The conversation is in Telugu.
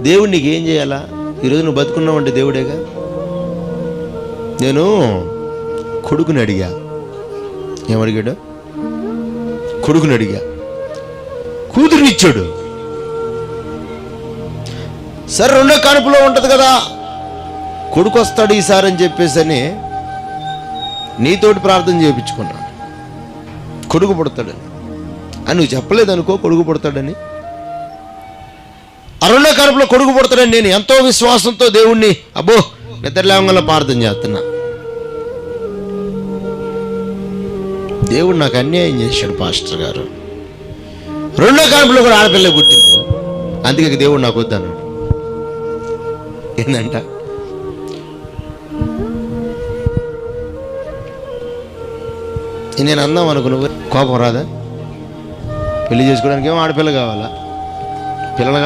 దేవుడు నీకు ఏం చేయాలా? ఈరోజు నువ్వు బతుకున్నావంటే దేవుడేగా. నేను కొడుకుని అడిగా. ఏమడిగాడు? కొడుకుని అడిగా, కూతురునిచ్చాడు. సరే రెండో కానుపులో ఉంటుంది కదా, కొడుకు వస్తాడు ఈసారి అని చెప్పేసి నీతోటి ప్రార్థన చేయించుకున్నా, కొడుకు పుడతాడని. అని నువ్వు చెప్పలేదు అనుకో కొడుకు పుడతాడని. ఆ రెండో కానుపులో కొడుకు పుడతాడని నేను ఎంతో విశ్వాసంతో దేవుణ్ణి అబ్బో నిద్రలేవంగా ప్రార్థన చేస్తున్నా. దేవుడు నాకు అన్యాయం చేశాడు పాస్టర్ గారు. రెండో కానుపులో కూడా ఆడపిల్ల పుట్టింది, అందుకే దేవుడు నాకు వద్దన్నాడు. ఏంటంట? నేను అందాం అనుకో, నువ్వు కోపం రాదా? పెళ్లి చేసుకోవడానికి ఏమో ఆడపిల్ల కావాలా? పిల్లల